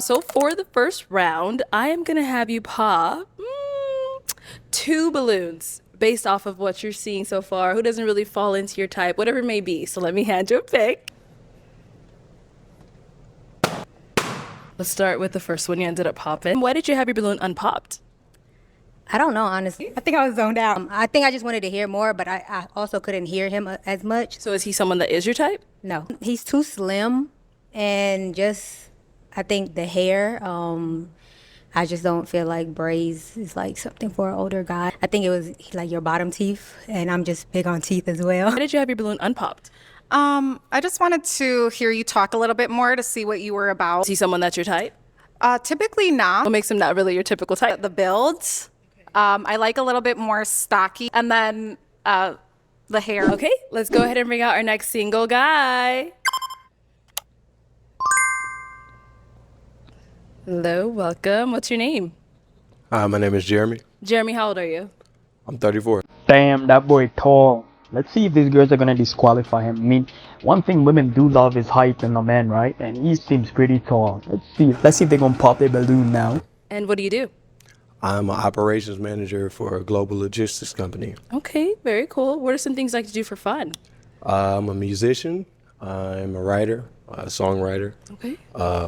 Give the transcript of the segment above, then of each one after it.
So for the first round, I am gonna have you pop two balloons based off of what you're seeing so far. Who doesn't really fall into your type, whatever it may be. So let me hand you a pick. Let's start with the first one you ended up popping. Why did you have your balloon unpopped? I don't know, honestly. I think I was zoned out. I think I just wanted to hear more, but I also couldn't hear him as much. So is he someone that is your type? No. He's too slim, and just, I think the hair, I just don't feel like braids is like something for an older guy. I think it was like your bottom teeth, and I'm just big on teeth as well. Why did you have your balloon unpopped? I just wanted to hear you talk a little bit more to see what you were about. Is he someone that's your type? Typically not. What makes him not really your typical type? The builds. I like a little bit more stocky. And then the hair. Okay, let's go ahead and bring out our next single guy. Hello, welcome. What's your name? Hi, my name is Jeremy. Jeremy, how old are you? I'm 34. Damn, that boy tall. Let's see if these girls are gonna disqualify him. I mean, one thing women do love is height in a man, right? And he seems pretty tall. Let's see if they're gonna pop their balloon now. And what do you do? I'm an operations manager for a global logistics company. Okay, very cool. What are some things you like to do for fun? I'm a musician. I'm a writer, a songwriter, Okay,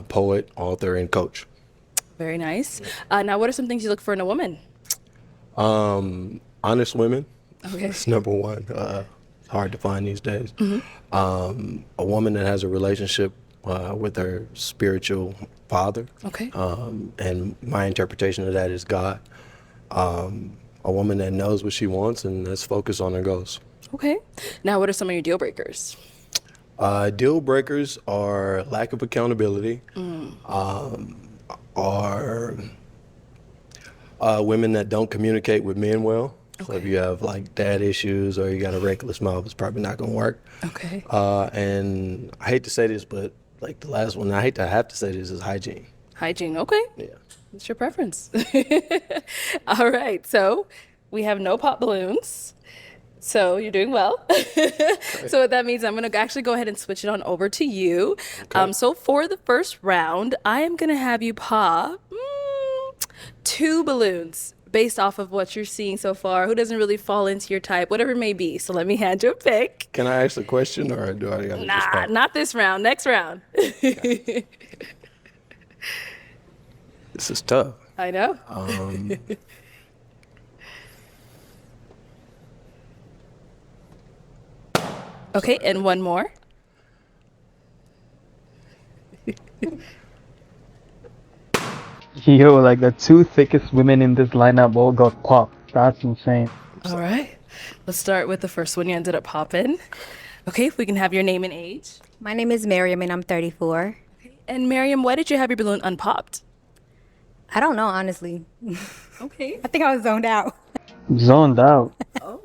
poet, author, and coach. very nice. Now, what are some things you look for in a woman? Honest women. Okay. That's number one. It's hard to find these days. A woman that has a relationship with her spiritual father. Okay. And my interpretation of that is God. A woman that knows what she wants and that's focused on her goals. Okay. Now, what are some of your deal breakers? Deal breakers are lack of accountability, are women that don't communicate with men well. So if you have like dad issues or you got a reckless mouth, it's probably not gonna work. Okay. And I hate to say this, but like the last one, I hate to have to say this, is hygiene. Hygiene. Okay. Yeah. It's your preference. All right. So we have no pop balloons. So you're doing well. So what that means, I'm going to actually go ahead and switch it on over to you. Okay. So for the first round, I am going to have you pop two balloons based off of what you're seeing so far. Who doesn't really fall into your type, whatever it may be. So let me hand you a pick. Can I ask a question or do I gotta just Nah, pop? not this round. Next round. This is tough. I know. Okay, and one more. Yo, like the two thickest women in this lineup all got popped. That's insane. All right. Let's start with the first one you ended up popping. Okay, if we can have your name and age. My name is Miriam, and I'm 34. And Miriam, why did you have your balloon unpopped? I don't know, honestly. Okay. I think I was zoned out. Zoned out. Oh.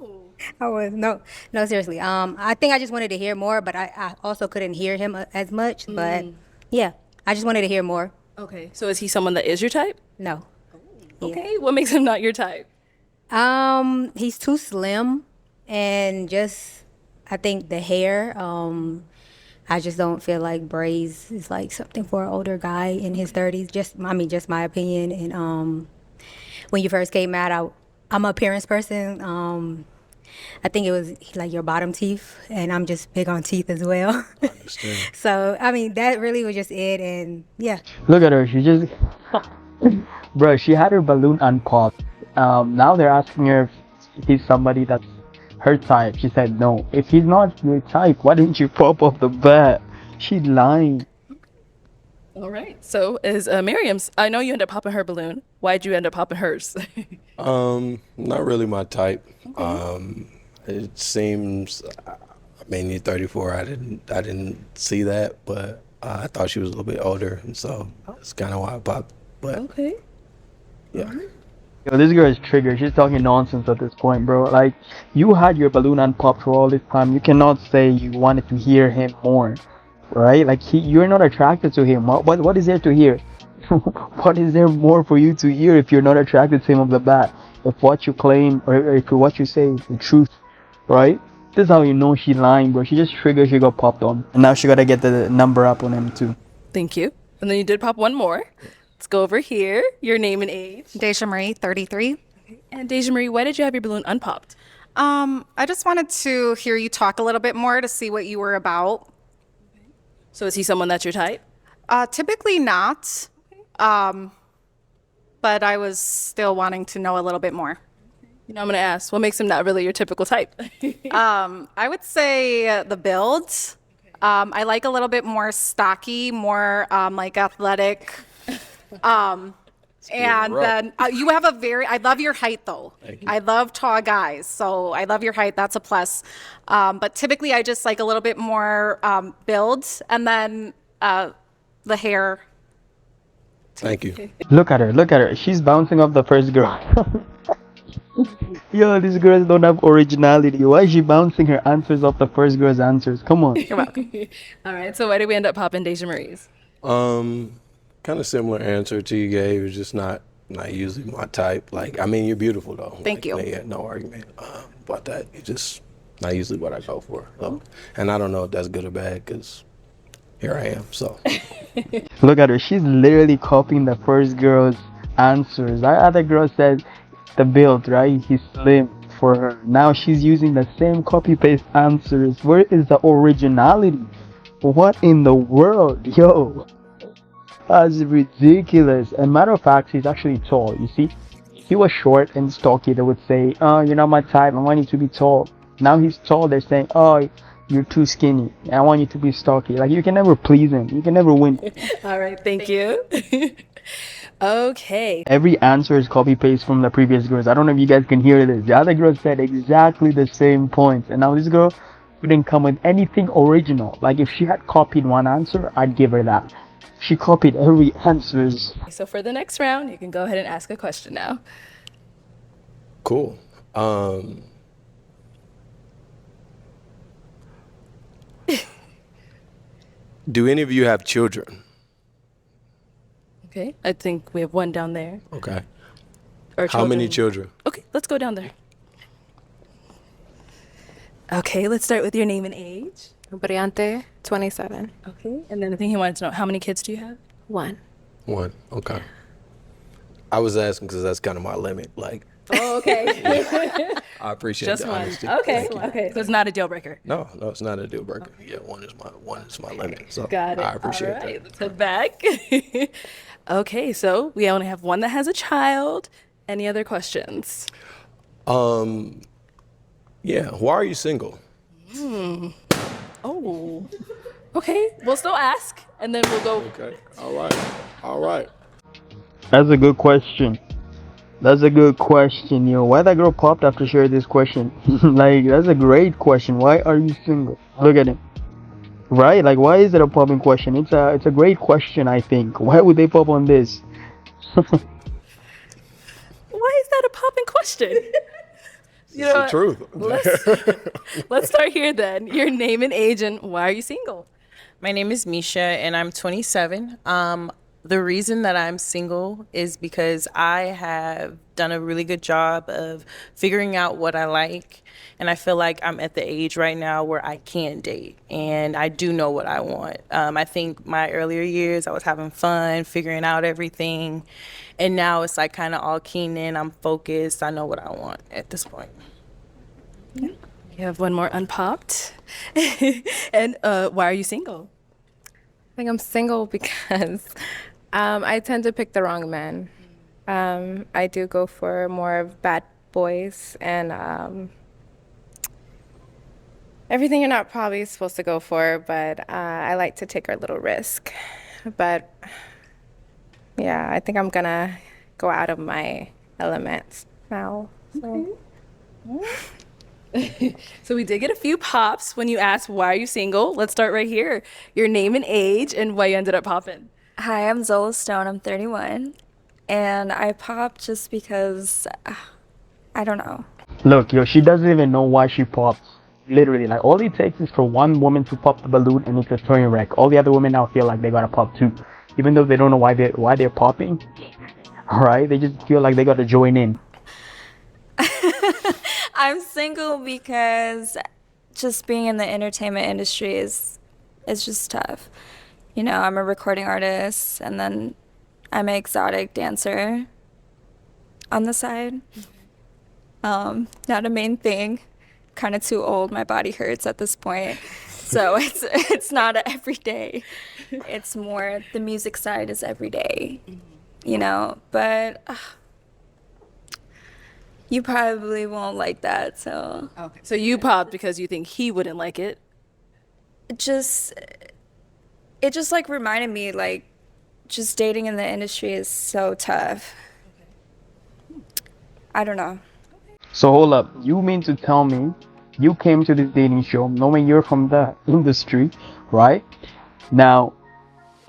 I was no, seriously. I think I just wanted to hear more, but I also couldn't hear him as much. But yeah, I just wanted to hear more. Okay. So is he someone that is your type? No. Okay. What makes him not your type? He's too slim, and just, I think the hair, I just don't feel like braids is like something for an older guy in his 30s. Just my opinion. And when you first came out, I'm an appearance person. I think it was like your bottom teeth, and I'm just big on teeth as well. I understand. So, I mean, that really was just it. And yeah. Look at her. She just, bro. She had her balloon unpopped. Now they're asking her if he's somebody that's her type. She said no. If he's not your type, why didn't you pop off the bat? She's lying. All right. So is Miriam's. I know you ended up popping her balloon. Why'd you end up popping hers? Not really my type. It seems, I mean, you're 34. I didn't see that, but I thought she was a little bit older, and so that's kind of why I popped. But Okay. yeah, Yo, this girl is triggered. She's talking nonsense at this point, bro. Like, you had your balloon unpopped for all this time. You cannot say you wanted to hear him more, right? Like, you're not attracted to him. What is there to hear? What is there more for you to hear if you're not attracted to him off the bat? If what you claim or if what you say is the truth, right? This is how you know she lying, bro. She just triggered. She got popped on, and now she gotta get the number up on him too. Thank you. And then you did pop one more. Let's go over here. Your name and age. Deja Marie, 33. And Deja Marie, why did you have your balloon unpopped? I just wanted to hear you talk a little bit more to see what you were about. So is he someone that's your type? Typically not, but I was still wanting to know a little bit more. You know, I'm gonna ask, what makes him not really your typical type? I would say the build. I like a little bit more stocky, more like athletic. And rough. then you have I love your height though. Thank you. I love tall guys. So I love your height. That's a plus. But typically I just like a little bit more build and then the hair. Thank you. Look at her. Look at her. She's bouncing off the first girl. Yo, these girls don't have originality. Why is she bouncing her answers off the first girl's answers? Come on. You're welcome. All right, so why did we end up popping Deja Marie's? Kind of similar answer to you gave. It's just not usually my type. Like, I mean, you're beautiful though. Thank you. Yeah, no argument about that. It's just not usually what I go for. So, and I don't know if that's good or bad because here I am. So Look at her. She's literally copying the first girl's answers. That other girl said the build, right? He's slim for her. Now she's using the same copy-paste answers. Where is the originality? What in the world? Yo. That's ridiculous. And matter of fact, he's actually tall. You see? If he was short and stocky, they would say, oh, you're not my type. I want you to be tall. Now he's tall. They're saying, oh, you're too skinny. I want you to be stocky. Like, you can never please him. You can never win. All right, thank you. Okay. Every answer is copy paste from the previous girls. I don't know if you guys can hear this. The other girl said exactly the same points, and now this girl couldn't come with anything original. Like if she had copied one answer, I'd give her that. She copied every answers. So for the next round, you can go ahead and ask a question now. cool. Do any of you have children? Okay, I think we have one down there. Okay. Or How many children? Okay, let's go down there. Okay, let's start with your name and age. Briante, 27. Okay, and then the thing he wanted to know, how many kids do you have? 1. One. Okay. I was asking because that's kind of my limit. Like, Oh, okay. I appreciate Just the one. honesty. Okay, Thank you. okay. So it's not a deal breaker. No, it's not a deal breaker. Yeah, one is my limit. So Got it. I appreciate All right, that. let's head back. Okay, so we only have one that has a child. Any other questions? Yeah. Why are you single? Oh, okay. We'll still ask, and then we'll go. Okay. All right. That's a good question. That's a good question, yo. Why that girl popped after sharing this question? Like, that's a great question. Why are you single? Look at him. Right? Like, why is it a popping question? It's a great question, I think. Why would they pop on this? Why is that a popping question? You know It's the what? truth. Let's start here then. Your name and age, and why are you single? My name is Misha and I'm 27. The reason that I'm single is because I have done a really good job of figuring out what I like. And I feel like I'm at the age right now where I can date and I do know what I want. I think my earlier years, I was having fun, figuring out everything. And now it's like kind of all keen in, I'm focused, I know what I want at this point. You have one more unpopped. And why are you single? I think I'm single because I tend to pick the wrong men. I do go for more of bad boys and everything you're not probably supposed to go for, but I like to take a little risk. But yeah, I think I'm gonna go out of my element now. So. So we did get a few pops when you asked why are you single. Let's start right here. Your name and age and why you ended up popping. Hi, I'm Zola Stone. I'm 31. And I popped just because, I don't know. Look, yo, she doesn't even know why she pops. Literally, like, all it takes is for one woman to pop the balloon and it's a train wreck. All the other women now feel like they gotta pop too. Even though they don't know why they're popping. Alright? They just feel like they gotta join in. I'm single because just being in the entertainment industry is just tough. You know, I'm a recording artist, and then I'm an exotic dancer on the side. Not a main thing. Kind of too old. My body hurts at this point. So it's not a every day. It's more the music side is every day, you know. But you probably won't like that. So Okay. So you popped because you think he wouldn't like it. it just like reminded me like just dating in the industry is so tough. I don't know. So hold up, you mean to tell me you came to this dating show knowing you're from the industry, right? Now,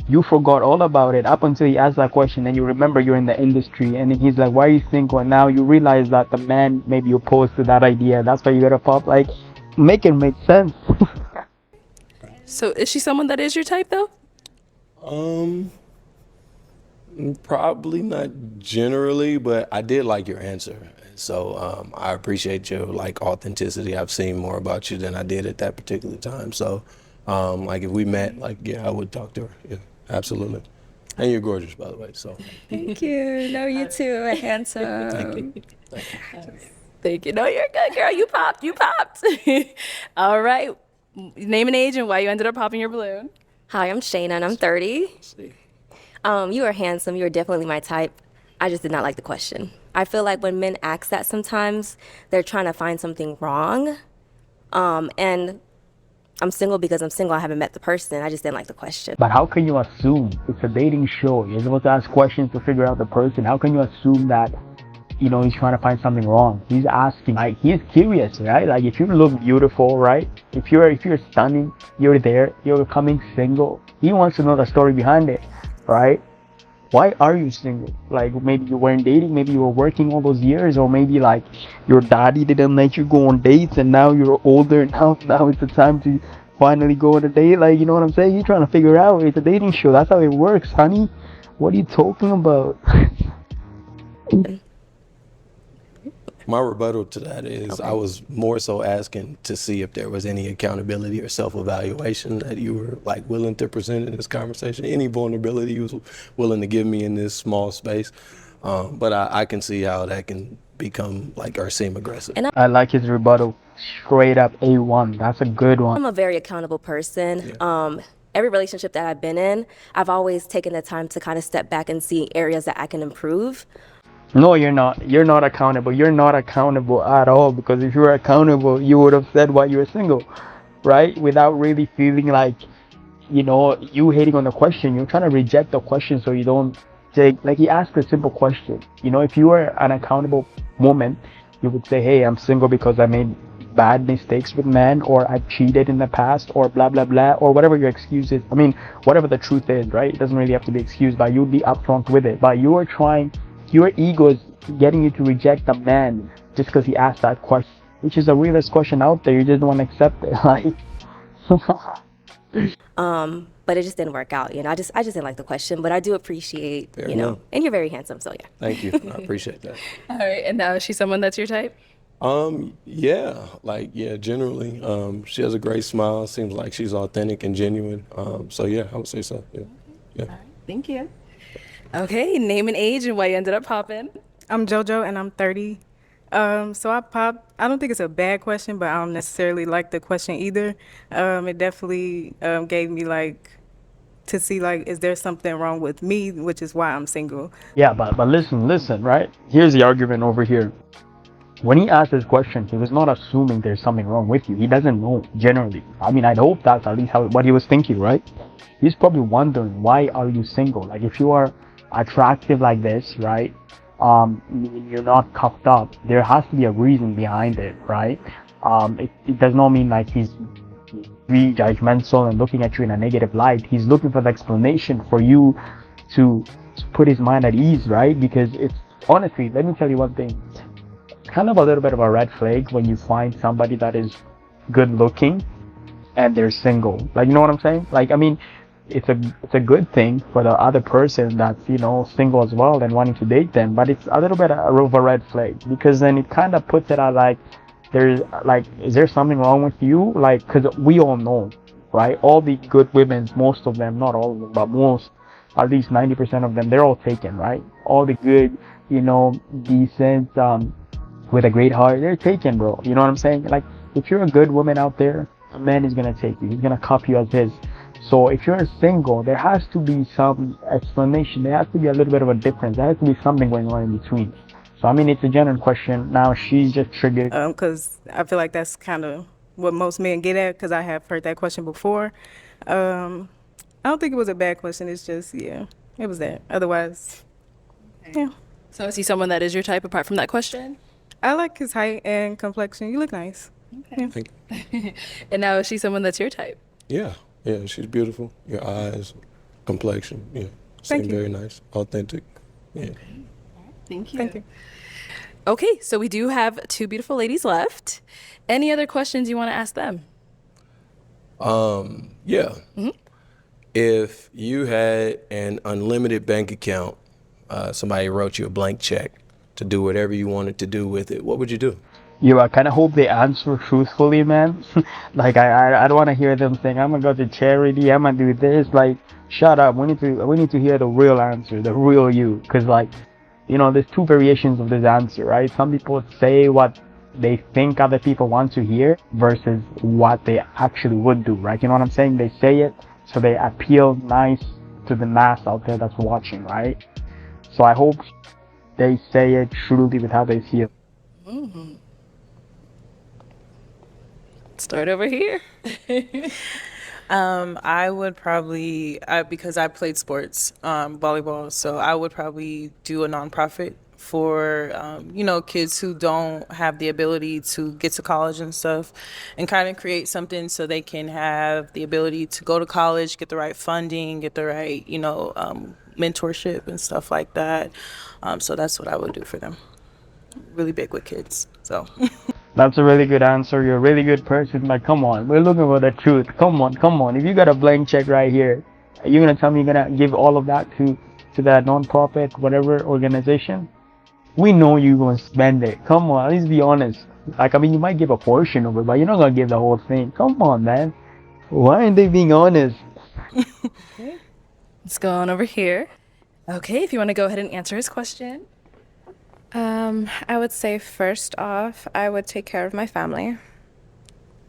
you forgot all about it up until he asked that question, and you remember you're in the industry, and then he's like, why are you single? And now you realize that the man maybe opposed to that idea. That's why you gotta pop. Like, make it make sense. So is she someone that is your type though? Probably not generally, but I did like your answer. So I appreciate your like authenticity. I've seen more about you than I did at that particular time. So like if we met, like yeah, I would talk to her. Yeah, absolutely. And you're gorgeous, by the way. So Thank you. No, you too. Handsome. Thank you. No, you're a good girl. You popped. You popped. All right. Name and age and why you ended up popping your balloon. Hi, I'm Shayna and I'm 30. You are handsome. You are definitely my type. I just did not like the question. I feel like when men ask that sometimes, they're trying to find something wrong. And I'm single because I'm single. I haven't met the person. I just didn't like the question. But how can you assume? It's a dating show. You're supposed to ask questions to figure out the person. How can you assume that, you know, he's trying to find something wrong? He's asking, like, he's curious, right? Like, if you look beautiful, right? If you're stunning, you're there, you're becoming single. He wants to know the story behind it, right? Why are you single? Like, maybe you weren't dating, maybe you were working all those years, or maybe like your daddy didn't let you go on dates, and now you're older, and now it's the time to finally go on a date. Like, you know what I'm saying? You're trying to figure out. It's a dating show. That's how it works, honey. What are you talking about? my rebuttal to that is I was more so asking to see if there was any accountability or self-evaluation that you were like willing to present in this conversation, any vulnerability you was willing to give me in this small space. But I can see how that can become like or seem aggressive. And I like his rebuttal. Straight up A1. That's a good one. I'm a very accountable person. Yeah. Every relationship that I've been in, I've always taken the time to kind of step back and see areas that I can improve. No, you're not. You're not accountable. You're not accountable at all, because if you were accountable, you would have said why you were single, right? Without really feeling like, you know, you hating on the question. You're trying to reject the question so you don't take, like, he asked a simple question. You know, if you were an accountable woman, you would say, hey, I'm single because I made bad mistakes with men, or I've cheated in the past, or blah, blah, blah, or whatever your excuse is. I mean, whatever the truth is, right? It doesn't really have to be excused, but you'd be upfront with it. But you are trying, your ego is getting you to reject the man just because he asked that question, which is the realest question out there. You just don't want to accept it. Like, But it just didn't work out. You know, I just didn't like the question, but I do appreciate, Fair you know, enough. and you're very handsome, so yeah. Thank you. I appreciate that. All right. And now is she someone that's your type? Yeah, like, yeah, generally, she has a great smile. Seems like she's authentic and genuine. So yeah, I would say so. Yeah. Yeah. Thank you. Okay. Name and age and why you ended up popping. I'm JoJo and I'm 30. So I popped. I don't think it's a bad question, but I don't necessarily like the question either. It definitely gave me like to see like, is there something wrong with me, which is why I'm single. yeah, but listen, right? Here's the argument over here. When he asked this question, he was not assuming there's something wrong with you. He doesn't know, generally. I mean, I'd hope that's at least what he was thinking, right? He's probably wondering, why are you single? Like, if you are attractive like this, right? You're not cuffed up. There has to be a reason behind it, right? It does not mean like he's being judgmental and looking at you in a negative light. He's looking for the explanation for you to put his mind at ease, right? Because it's, honestly, let me tell you one thing. Kind of a little bit of a red flag when you find somebody that is good looking and they're single. Like, you know what I'm saying? Like, I mean, it's a good thing for the other person that's, you know, single as well and wanting to date them, but it's a little bit of a red flag, because then it kind of puts it out like, there's like, is there something wrong with you? Like, because we all know right? All the good women, most of them, not all of them, but most, at least 90% of them, they're all taken, right? All the good, decent, with a great heart, they're taken, bro. You know what I'm saying? Like, if you're a good woman out there, a man is gonna take you. He's gonna cuff you as his. So if you're single, there has to be some explanation. There has to be a little bit of a difference. There has to be something going on in between. So I mean, it's a general question. Now she's just triggered. Because I feel like that's kind of what most men get at, because I have heard that question before. I don't think it was a bad question. It's just, yeah, it was that. Otherwise, yeah. So is he someone that is your type apart from that question? I like his height and complexion. You look nice. Okay. Yeah. Thank you. And now is she someone that's your type? Yeah, yeah, she's beautiful. Your eyes, complexion, yeah, Thank seem you. very nice, authentic. Yeah. Thank you. Thank you. Okay, so we do have two beautiful ladies left. Any other questions you want to ask them? Yeah. If you had an unlimited bank account, somebody wrote you a blank check to do whatever you wanted to do with it, what would you do? I kind of hope they answer truthfully, man. Like I don't want to hear them saying I'm gonna go to charity, I'm gonna do this. Like, shut up. We need to hear the real answer, the real you, because like, there's two variations of this answer, right? Some people say what they think other people want to hear versus what they actually would do, right? You know what I'm saying? They say it so they appeal nice to the mass out there that's watching, right? So I hope they say it truly with how they feel. Start over here. I would probably, because I played sports, volleyball, so I would probably do a nonprofit for, kids who don't have the ability to get to college and stuff, and kind of create something so they can have the ability to go to college, get the right funding, get the right, mentorship and stuff like that. So that's what I would do for them. Really big with kids, so. That's a really good answer. You're a really good person. Like, come on, we're looking for the truth. Come on. If you got a blank check right here, are you gonna tell me you're gonna give all of that to that non-profit, whatever organization? We know you're gonna spend it. Come on, at least be honest. Like, I mean, you might give a portion of it, but you're not gonna give the whole thing. Come on, man. Why aren't they being honest? Let's go on over here. Okay, if you want to go ahead and answer his question. I would say first off, I would take care of my family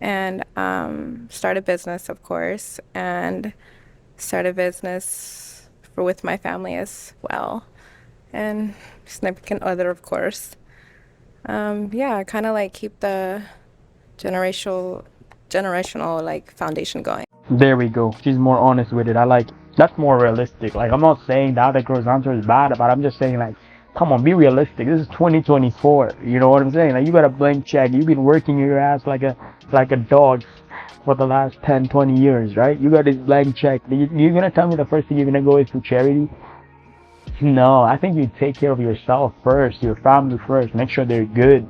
and start a business, of course, and start a business with my family as well, and significant other, of course. Yeah, kind of like keep the generational like foundation going. There we go. She's more honest with it. I like that's more realistic. Like, I'm not saying the other girl's answer is bad, but I'm just saying, like, come on, be realistic. This is 2024. You know what I'm saying? Like, you got a blank check. You've been working your ass like a dog for the last 10, 20 years, right? You got this blank check. You're gonna tell me the first thing you're gonna go is to charity? No, I think you take care of yourself first, your family first. Make sure they're good.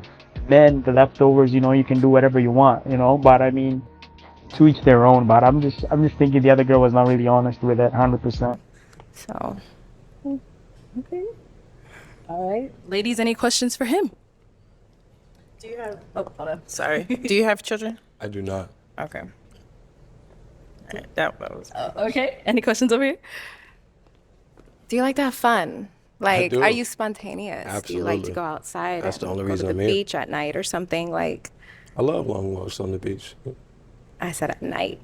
Then the leftovers, you can do whatever you want, But I mean, to each their own. But I'm just thinking the other girl was not really honest with it, 100%. So, Okay. All right. Ladies, any questions for him? Do you have, hold on, sorry. Do you have children? I do not. Okay. All right, that was. Okay. Any questions over here? do you like to have fun? Like, do. are you spontaneous? Do you like to Absolutely. go outside? That's the and only go reason to I'm the here. beach at night or something? Like, I love long walks on the beach. I said at night.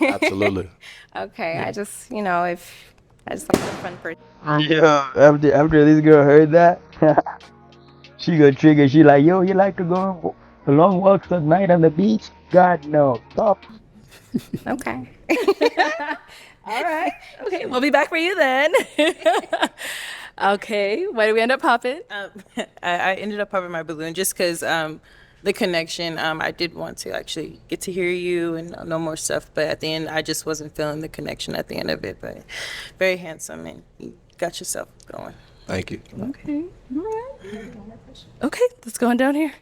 Absolutely. Okay, I just, if I just like a fun person. Yeah, after this girl heard that, she got triggered. She like, yo, you like to go on long walks at night on the beach? God, no. Stop. Okay. All right. Okay, we'll be back for you then. Okay, why did we end up popping? I ended up popping my balloon just because the connection. I did want to actually get to hear you and know more stuff, but at the end, I just wasn't feeling the connection at the end of it. But very handsome, and you got yourself going. Thank you. Okay. All right. Okay, let's go on down here.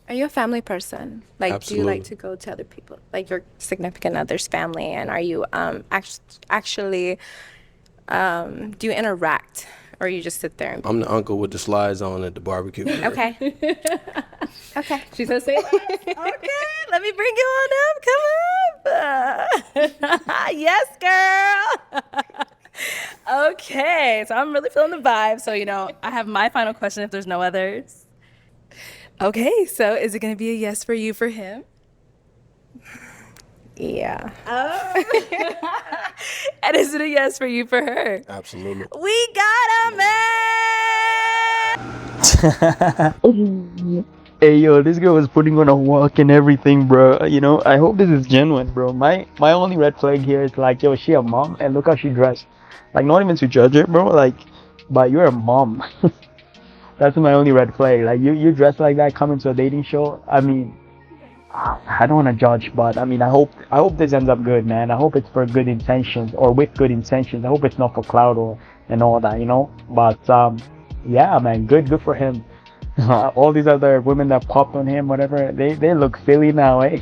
Are you a family person? Like, do you like Absolutely. to go to other people, like your significant other's family? And are you actually do you interact, or you just sit there? And I'm the uncle with the slides on at the barbecue. okay. Okay. She's gonna say last. Okay, let me bring you on up. Come up. Yes, girl. Okay, so I'm really feeling the vibe. So, I have my final question if there's no others. Okay, so is it gonna be a yes for you for him? Yeah. And is it a yes for you for her? Absolutely. We got a man! Hey yo, this girl was putting on a walk and everything, bro. I hope this is genuine, bro. My only red flag here is like, yo, is she a mom? And look how she dressed. Like, not even to judge it, bro. Like, but you're a mom. That's my only red flag. Like, you dress like that, coming to a dating show. I mean, I don't want to judge, but I mean, I hope this ends up good, man. I hope it's for good intentions or with good intentions. I hope it's not for clout or and all that, But yeah, man, good for him. All these other women that popped on him, whatever, they look silly now, eh?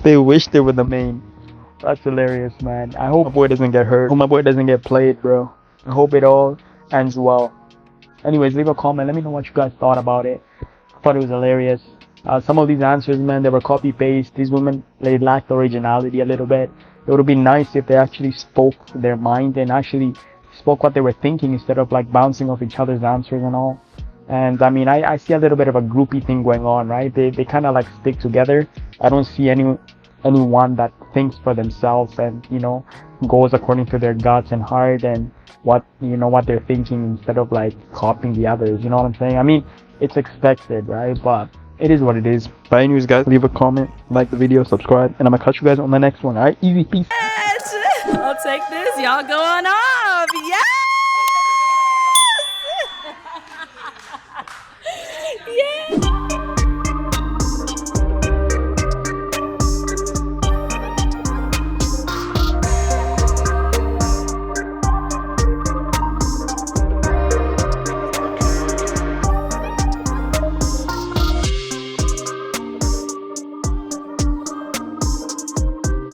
They wish they were the main. That's hilarious, man. I hope my boy doesn't get hurt. I hope my boy doesn't get played, bro. I hope it all ends well. Anyways, leave a comment. Let me know what you guys thought about it. I thought it was hilarious. Some of these answers, man, they were copy-paste. These women, they lacked originality a little bit. It would have been nice if they actually spoke their mind and actually spoke what they were thinking instead of like bouncing off each other's answers and all. And I mean, I see a little bit of a groupie thing going on, right? They kind of like stick together. I don't see anyone that thinks for themselves and, goes according to their guts and heart and what they're thinking instead of like copying the others. You know what I'm saying? I mean, it's expected, right? But it is what it is. But anyways, guys, leave a comment, like the video, subscribe, and I'm gonna catch you guys on the next one. All right, easy peace. I'll take this. Y'all go on off.